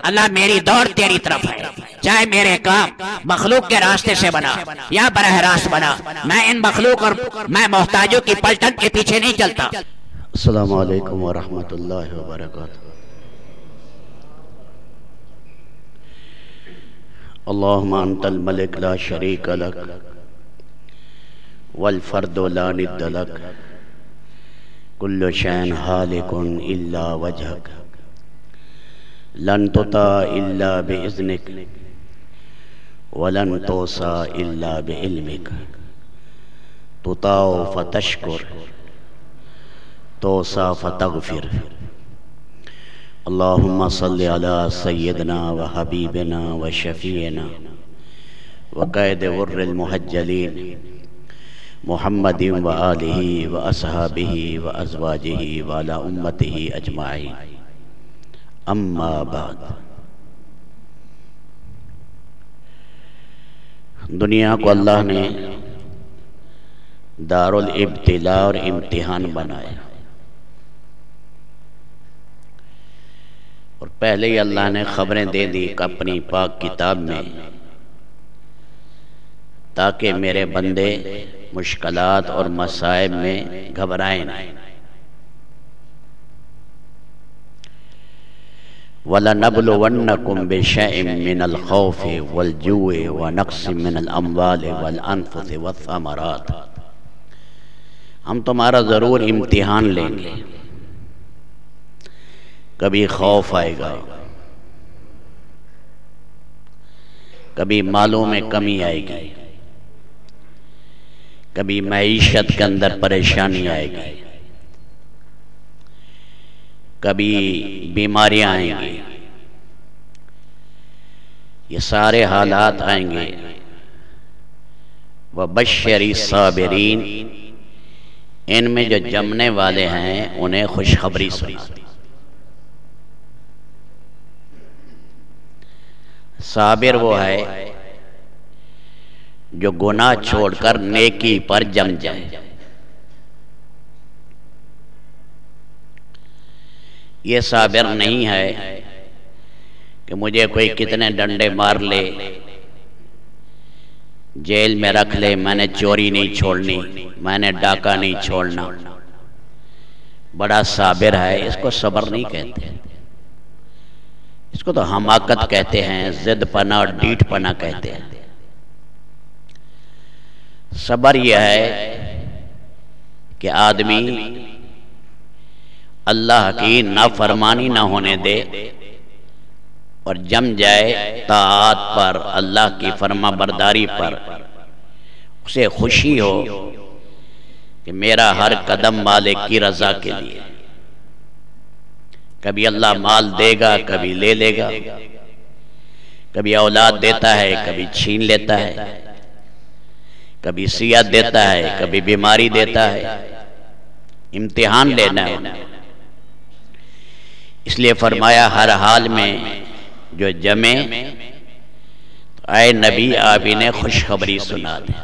اللہ میری دوڑ تیری طرف ہے، چاہے میرے کام مخلوق کے راستے سے بنا یا براہ راست بنا، میں ان مخلوق اور میں محتاجوں کی پلٹن کے پیچھے نہیں چلتا۔ السلام علیکم ورحمۃ اللہ وبرکاتہ۔ اللہم انت الملک لا شریک لک والفرد لا ند لک کل شیء ہالک الا وجہک لن تطاع الا باذنک ولن توصى الا بعلمک تطاع فتشکر توصى فتغفر۔ اللہم صلی علی سیدنا و حبیبنا و شفیعنا و قائد غر المحجلین محمد و آلہ و اصحابہ و ازواجہ و علی امتہ اجمعین، اما بعد۔ دنیا کو اللہ نے دار الابتلاء اور امتحان بنایا، اور پہلے ہی اللہ نے خبریں دے دی اپنی پاک کتاب میں، تاکہ میرے بندے مشکلات اور مصائب میں گھبرائیں نہیں۔ وَلَنَبْلُوَنَّكُمْ بِشَيْءٍ مِّنَ الْخَوْفِ وَالْجُوعِ وَنَقْصٍ مِّنَ الْأَمْوَالِ وَالْأَنفُسِ وَالثَّمَرَاتِ، ہم تمہارا ضرور امتحان لیں گے۔ کبھی خوف آئے گا، کبھی مالوں میں کمی آئے گی، کبھی معیشت کے اندر پریشانی آئے گی، کبھی بیماریاں آئیں گی، یہ سارے حالات آئیں گے۔ وَبَشِّرِ الصَّابِرِينَ، ان میں جو جمنے والے ہیں انہیں خوشخبری سنا۔ صابر وہ ہے جو گناہ چھوڑ کر نیکی پر جم جائے، یہ صابر نہیں ہے کہ مجھے کوئی کتنے ڈنڈے مار لے، جیل میں رکھ لے، میں نے چوری نہیں چھوڑنی، میں نے ڈاکہ نہیں چھوڑنا، بڑا صابر ہے، اس کو صبر نہیں کہتے، اس کو تو حماقت کہتے ہیں، ضد پنا اور ڈیٹ پنا کہتے ہیں۔ صبر یہ ہے کہ آدمی اللہ کی نافرمانی نہ ہونے دے اور جم جائے طاعات پر، اللہ کی فرما برداری پر، اسے خوشی ہو کہ میرا ہر قدم مالک کی رضا کے لیے۔ کبھی اللہ مال دے گا، کبھی لے لے گا، کبھی اولاد دیتا ہے، کبھی چھین لیتا ہے، کبھی صحت دیتا ہے، کبھی بیماری دیتا ہے، امتحان لینا ہے۔ اس لیے فرمایا ہر حال میں جو جمے تو اے نبی آپ انہیں خوشخبری سنا دیں۔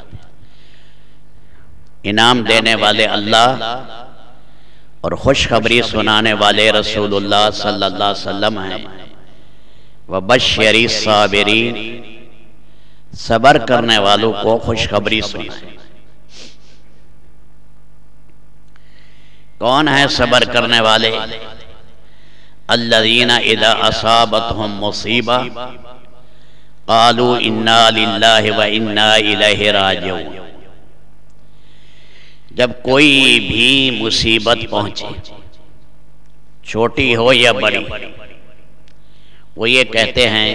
انعام دینے والے اللہ اور خوشخبری سنانے والے رسول اللہ صلی اللہ علیہ وسلم ہیں۔ وَبَشِّرِ الصَّابِرِينَ، صبر کرنے والوں کو خوشخبری سنائیں۔ کون ہے صبر کرنے والے؟ الَّذِينَ إِذَا أَصَابَتْهُمْ مُصِيبَةٌ قَالُوا إِنَّا لِلَّهِ وَإِنَّا إِلَيْهِ رَاجِعُونَ، جب کوئی بھی مصیبت پہنچے، چھوٹی ہو یا بڑی، وہ یہ کہتے ہیں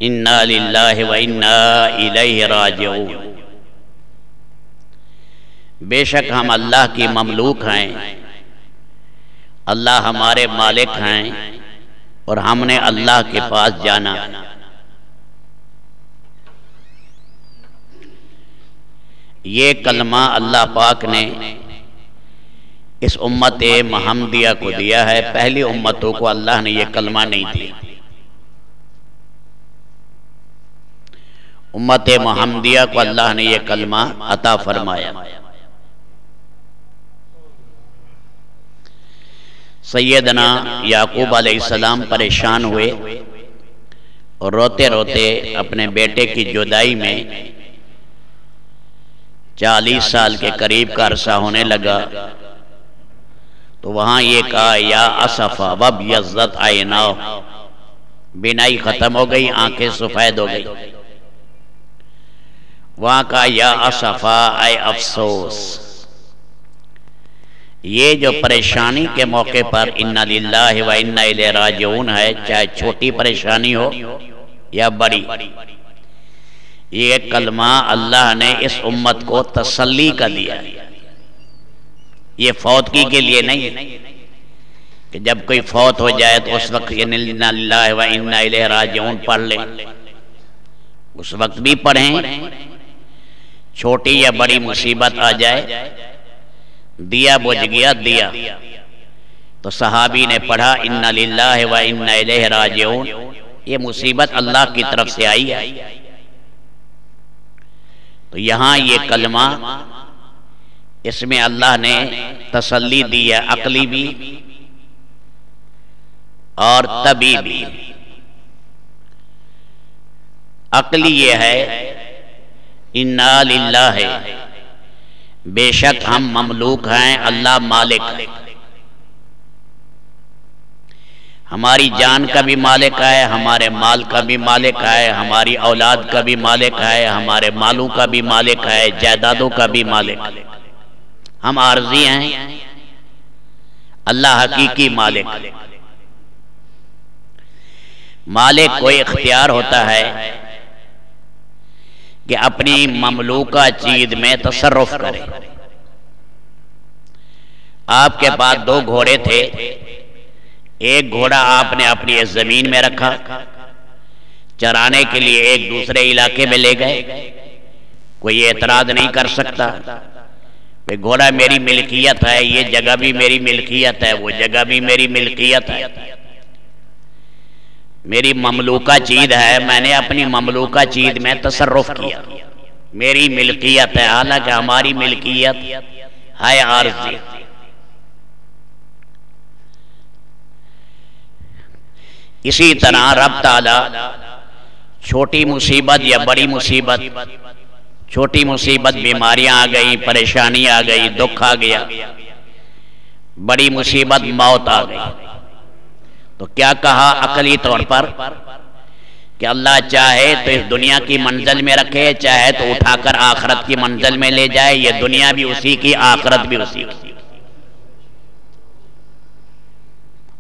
اِنَّا لِلَّهِ وَإِنَّا إِلَيْهِ رَاجِعُونَ، بے شک ہم اللہ کی مملوک ہیں، اللہ ہمارے مالک ہیں اور ہم نے اللہ کے پاس جانا۔ یہ کلمہ اللہ پاک نے اس امت محمدیہ کو دیا ہے، پہلی امتوں کو اللہ نے یہ کلمہ نہیں دیا۔ امت محمدیہ کو اللہ نے یہ کلمہ عطا فرمایا۔ سیدنا یعقوب علیہ السلام پریشان ہوئے اور روتے روتے اپنے بیٹے کی جدائی میں 40 سال کے قریب کا عرصہ ہونے لگا، تو وہاں یہ کہا یا اسفا وابیضت عیناہ، بینائی ختم ہو گئی، آنکھیں سفید ہو گئی۔ وہاں کہا یا اسفا اے افسوس۔ یہ جو پریشانی کے موقع پر انا للہ و انا الیہ راجعون ہے، چاہے چھوٹی پریشانی ہو یا بڑی، یہ کلمہ اللہ نے اس امت کو تسلی کا دیا، یہ فوتگی کے لیے نہیں کہ جب کوئی فوت ہو جائے تو اس وقت انا للہ و انا الیہ راجعون پڑھ لیں، اس وقت بھی پڑھیں، چھوٹی یا بڑی مصیبت آ جائے، دیا بجھ گیا دیا، تو صحابی نے پڑھا انا للہ و انا الیہ راجعون، یہ مصیبت اللہ کی طرف سے آئی ہے۔ تو یہاں یہ کلمہ، اس میں اللہ نے تسلی دی ہے، عقلی بھی اور طبی بھی۔ عقلی یہ ہے انا للہ ہے، بے شک ہم مملوک ہیں، اللہ مالک ہے، ہماری جان کا بھی مالک ہے، ہمارے مال کا بھی مالک ہے، ہماری اولاد کا بھی مالک ہے، ہمارے مالوں کا بھی مالک ہے، جائیدادوں کا بھی مالک ہے۔ ہم عارضی ہیں، اللہ حقیقی مالک۔ مالک کو اختیار ہوتا ہے کہ اپنی مملوکہ چیز میں تصرف کرے۔ آپ کے پاس 2 گھوڑے تھے، ایک گھوڑا آپ نے اپنی اس زمین میں رکھا، چرانے کے لیے ایک دوسرے علاقے میں لے گئے، کوئی اعتراض نہیں کر سکتا کہ گھوڑا میری ملکیت ہے، یہ جگہ بھی میری ملکیت ہے، وہ جگہ بھی میری ملکیت ہے، میری مملوکہ چیز ہے، میں نے اپنی مملوکہ چیز میں تصرف کیا، میری ملکیت ہے، حالانکہ ہماری ملکیت ہے عارضی۔ اسی طرح رب تعالی چھوٹی مصیبت یا بڑی مصیبت، چھوٹی مصیبت بیماریاں آ گئی، پریشانی آ گئی، دکھ آ گیا، بڑی مصیبت موت آ گئی، تو کیا کہا عقلی طور پر کہ اللہ چاہے تو اس دنیا کی منزل میں رکھے، چاہے تو اٹھا کر آخرت کی منزل میں لے جائے، یہ دنیا بھی اسی کی، آخرت بھی اسی کی،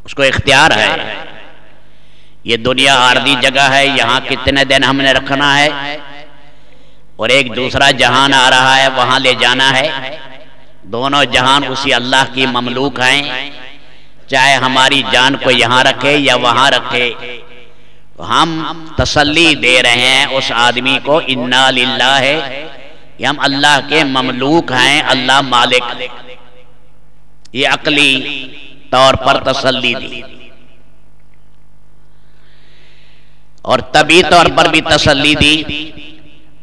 اس کو اختیار ہے۔ یہ دنیا عارضی جگہ ہے، یہاں کتنے دن ہم نے رکھنا ہے، اور ایک دوسرا جہان آ رہا ہے، وہاں لے جانا ہے، دونوں جہان اسی اللہ کی مملوک ہیں، چاہے ہماری جان کو یہاں رکھے یا وہاں رکھے۔ ہم تسلی دے رہے ہیں اس آدمی کو انا للہ ہے، کہ ہم اللہ کے مملوک ہیں، اللہ مالک، یہ عقلی طور پر تسلی دی، اور طبی طور پر بھی تسلی دی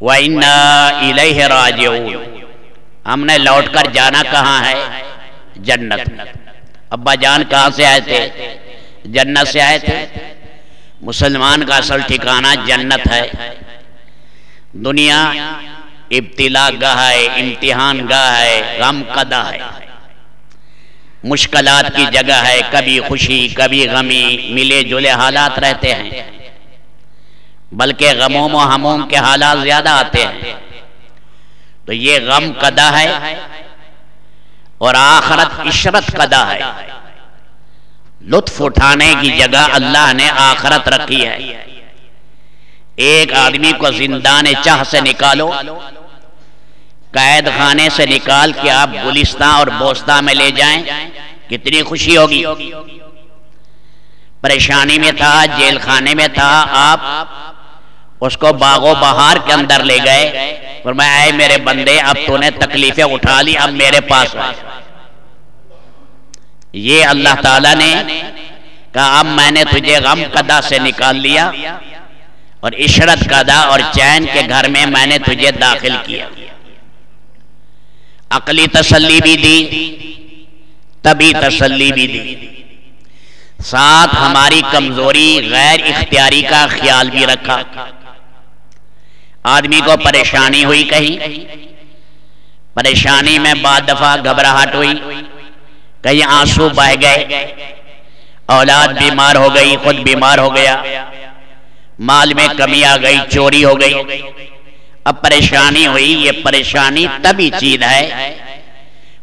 وَإِنَّا إِلَيْهِ رَاجِعُونَ، ہم نے لوٹ کر جانا کہاں ہے؟ جنت۔ ابا جان کہاں سے آئے تھے؟ جنت سے آئے تھے۔ مسلمان کا اصل ٹھکانہ جنت ہے۔ دنیا ابتلا گاہ ہے، امتحان گاہ ہے، غم قدہ ہے، مشکلات کی جگہ ہے، کبھی خوشی کبھی غمی، ملے جلے حالات رہتے ہیں، بلکہ غموم و ہموم کے حالات زیادہ آتے ہیں، تو یہ غم قدہ ہے، اور آخرت عشرت قدہ ہے، لطف اٹھانے کی جگہ اللہ نے آخرت رکھی ہے۔ ایک آدمی کو زندان چاہ سے نکالو، قید خانے سے نکال کے آپ گلستان اور بوستان میں لے جائیں، کتنی خوشی ہوگی۔ پریشانی میں تھا، جیل خانے میں تھا، آپ اس کو باغ و بہار کے اندر لے گئے، فرمایا اے میرے بندے، اب تو نے تکلیفیں اٹھا لی، اب میرے پاس آ۔ یہ اللہ تعالیٰ نے کہا اب میں نے تجھے غم قدہ سے نکال لیا، اور عشرت قدہ اور چین کے گھر میں میں نے تجھے داخل کیا۔ عقلی تسلی بھی دی، طبی تسلی بھی دی۔ ساتھ ہماری کمزوری غیر اختیاری کا خیال بھی رکھا۔ آدمی کو پریشانی ہوئی، کہیں پریشانی میں بعد دفعہ گھبراہٹ ہوئی، کہیں آنسو بہہ گئے، اولاد بیمار ہو گئی، خود بیمار ہو گیا، مال میں کمی آ گئی، چوری ہو گئی، اب پریشانی ہوئی۔ یہ پریشانی تبھی چیز ہے،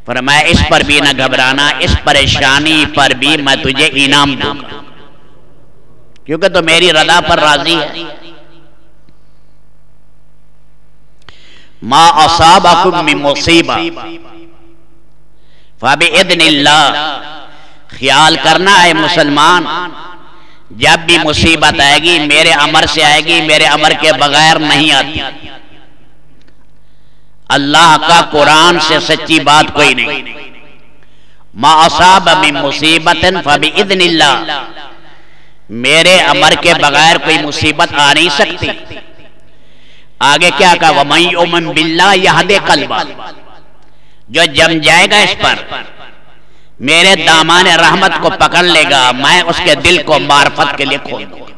فرمایا اس پر بھی نہ گھبرانا، اس پریشانی پر بھی میں تجھے انعام دوں گا، کیونکہ تو میری رضا پر راضی ہے۔ ما اصابکم من مصیبہ فبإذن اللہ، خیال کرنا ہے مسلمان، جب بھی مصیبت آئے گی میرے امر سے آئے گی، میرے امر کے بغیر نہیں آتی۔ اللہ کا قرآن سے سچی بات کوئی نہیں۔ ما اصاب من مصیبت فبإذن اللہ، میرے امر کے بغیر کوئی مصیبت آ نہیں سکتی۔ آگے کیا کہا؟ وَمَن يُؤْمِن بِاللَّهِ يَهْدِ قَلْبَهُ، جو جم جائے گا اس پر، میرے دامان رحمت کو پکڑ لے گا، میں اس کے دل کو معرفت کے لیے کھول دوں گا۔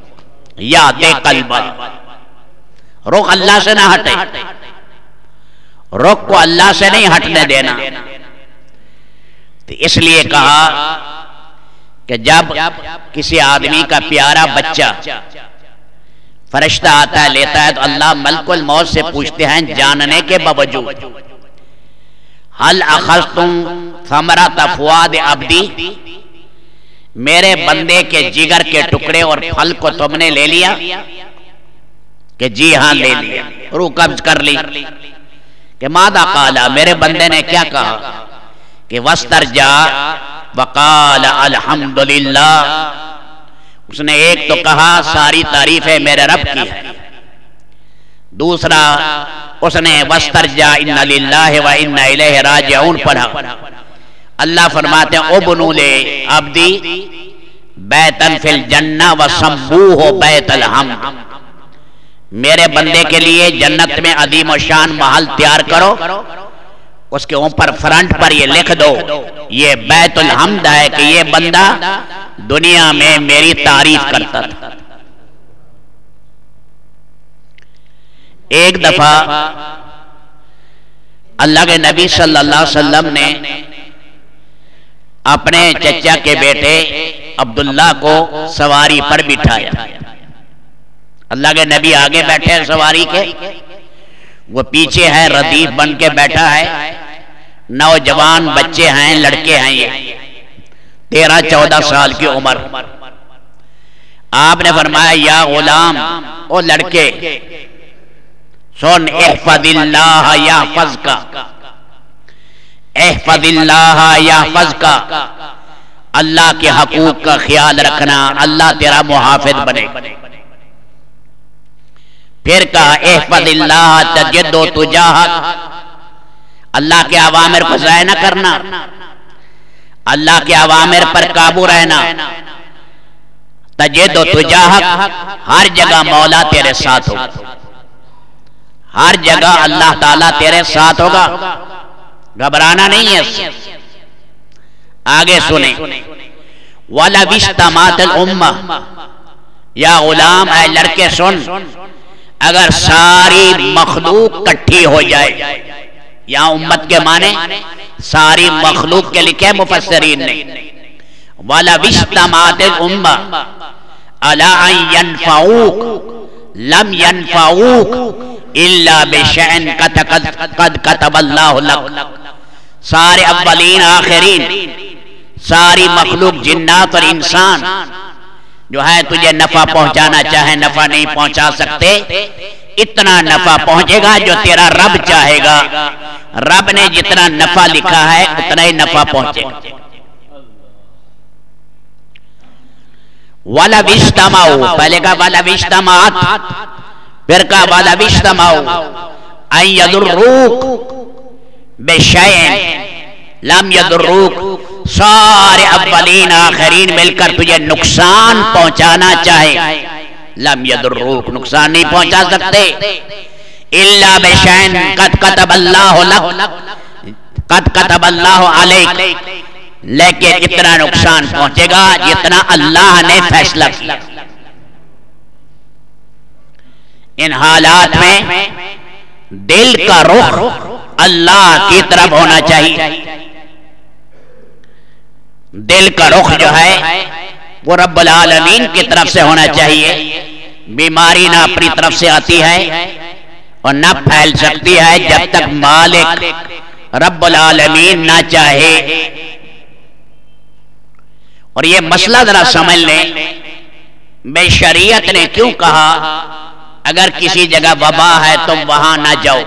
یَهْدِ قَلْبَهُ، رخ اللہ سے نہ ہٹے، رخ کو اللہ سے نہیں ہٹنے دینا۔ تو اس لیے کہا کہ جب کسی آدمی کا پیارا بچہ فرشتہ آتا ہے لیتا ہے تو اللہ ملک الموت سے پوچھتے ہیں جاننے کے باوجود، حل اخذتم ثمرۃ فؤاد عبدی، میرے بندے کے جگر کے ٹکڑے اور پھل کو تم نے لے لیا؟ کہ جی ہاں لے لیا، روح قبض کر لی۔ کہ ماذا قال، میرے بندے نے کیا کہا؟ کہ واسترجع وقال الحمدللہ، اس نے ایک تو کہا ساری تعریفیں میرے رب کی ہے، دوسرا اس نے واسترجع ان للہ و انا الیہ راجعون پڑھا۔ اللہ فرماتے ہیں ابنوا لعبدی بیتا فی الجنہ وسموہ بیت الحمد، میرے بندے کے لیے جنت میں عظیم و شان محل تیار کرو، اس کے اوپر فرنٹ پر یہ لکھ دو یہ بیت الحمد ہے کہ یہ بندہ دنیا میں میری تعریف کرتا تھا۔ ایک دفعہ اللہ کے نبی صلی اللہ علیہ وسلم نے اپنے چچا کے بیٹے عبداللہ کو سواری پر بٹھایا۔ اللہ کے نبی آگے بیٹھے ہیں سواری کے، وہ پیچھے ہے ردیف بن کے بیٹھا ہے، نوجوان بچے ہیں، لڑکے ہیں، یہ 13-14 سال کی عمر۔ آپ نے فرمایا یا غلام، او لڑکے سن، احفظ اللہ یحفظک، احفظ اللہ یحفظک، اللہ کے حقوق کا خیال رکھنا، اللہ تیرا محافظ بنے۔ پھر کہا احفظ اللہ تجد تجاہک، اللہ کے اوامر کو ضائع نہ کرنا، اللہ کے اوامر پر قابو رہنا، تجد تجاہک، ہر جگہ مولا تیرے ساتھ ہوگا، ہر جگہ اللہ تعالیٰ تیرے ساتھ ہوگا، گھبرانا نہیں ہے۔ آگے سنیں وَلَوِ اجْتَمَعَتِ الْأُمَّةُ، یا غلام اے لڑکے سن، اگر ساری مخلوق کٹھی ہو جائے، یہاں امت کے معنی ساری مخلوق کے لکھے مفسرین نے، وَلَوِ اجْتَمَعَتِ الْأُمَّةُ عَلَىٰ أَن يَنْفَعُوكَ لَمْ يَنْفَعُوكَ إِلَّا بِشَيْءٍ قَدْ كَتَبَ اللَّهُ لَكَ، سارے اولین آخرین، ساری مخلوق جنات اور انسان جو ہے تجھے نفع پہنچانا چاہے نفع نہیں پہنچا سکتے، اتنا نفع پہنچے گا جو تیرا رب چاہے گا، رب نے جتنا نفع لکھا ہے اتنا ہی نفع پہنچے گا۔ وَلَوِ اجْتَمَعُوا، پہلے کہا وَلَوِ اجْتَمَعَتْ، پھر کہا وَلَوِ اجْتَمَعُوا أَن يَضُرُّوكَ بِشَيْءٍ لَمْ يَضُرُّوكَ، سارے اولین آخرین مل کر تجھے نقصان پہنچانا چاہے، لم یضروک، نقصان نہیں پہنچا سکتے، الا بشیء قد کتب اللہ لک، قد کتب اللہ علیک، لیکن اتنا نقصان پہنچے گا جتنا اللہ نے فیصلہ کیا۔ ان حالات میں دل کا رخ اللہ کی طرف ہونا چاہیے۔ دل کا رخ جو ہے وہ رب العالمین کی طرف سے ہونا چاہیے۔ بیماری نہ اپنی طرف سے آتی ہے اور نہ پھیل سکتی ہے جب تک مالک رب العالمین نہ چاہے۔ اور یہ مسئلہ ذرا سمجھ لیں، بے شریعت نے کیوں کہا اگر کسی جگہ وبا ہے تو وہاں نہ جاؤ،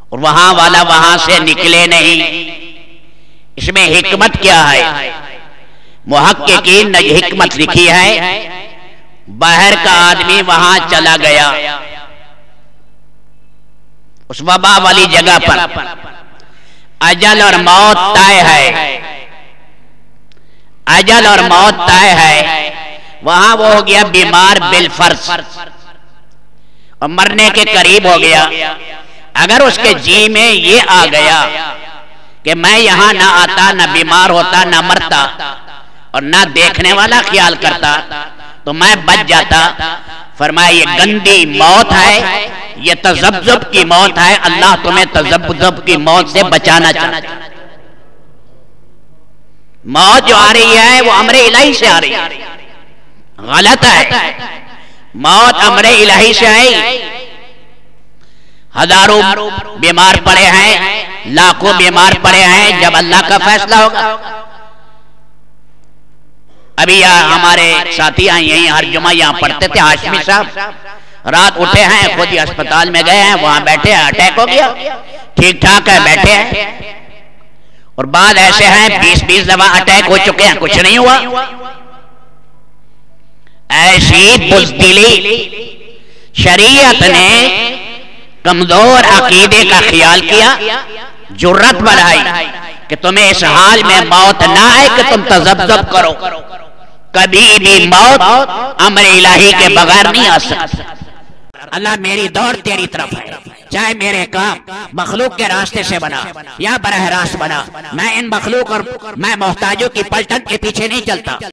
اور وہاں والا وہاں سے نکلے نہیں؟ اس میں حکمت کیا ہے؟ محققین نے حکمت لکھی ہے، باہر کا آدمی وہاں چلا گیا اس وبا والی جگہ پر، اجل اور موت طے ہے، اجل اور موت طے ہے، وہاں وہ ہو گیا بیمار بالفرض اور مرنے کے قریب ہو گیا۔ اگر اس کے جی میں یہ آ گیا کہ میں یہاں نہ آتا، نہ بیمار ہوتا، نہ مرتا اور نہ دیکھنے والا خیال کرتا تو میں بچ جاتا، فرمایا یہ گندی موت ہے، یہ تذبذب کی موت ہے، اللہ تمہیں تذبذب کی موت سے بچانا چاہتا۔ موت جو آ رہی ہے وہ امر الہی سے آ رہی ہے، غلط ہے۔ موت امر الہی سے ہے۔ ہزاروں بیمار پڑے ہیں، لاکھوں بیمار پڑے ہیں، جب اللہ کا فیصلہ ہوگا۔ ابھی ہمارے ساتھی ہیں یہیں ہر جمعہ یہاں پڑھتے تھے، ہاشمی صاحب، رات اٹھے ہیں، خود ہی اسپتال میں گئے ہیں، وہاں بیٹھے ہیں، اٹیک ہو گیا، ٹھیک ٹھاک ہے، بیٹھے ہیں۔ اور بعد ایسے ہیں 20 دفعہ اٹیک ہو چکے ہیں، کچھ نہیں ہوا۔ ایسی بزدلی شریعت نے کمزور عقیدے کا خیال کیا، جرت بڑھائی کہ تمہیں اس حال میں موت نہ آئے کہ تم تذبذب کرو۔ کبھی بھی موت امر الہی کے بغیر نہیں آ سکتی۔ اللہ میری دوڑ تیری طرف ہے، چاہے میرے کام مخلوق کے راستے سے بنا یا براہ راست بنا، میں ان مخلوق اور میں محتاجوں کی پلٹن کے پیچھے نہیں چلتا۔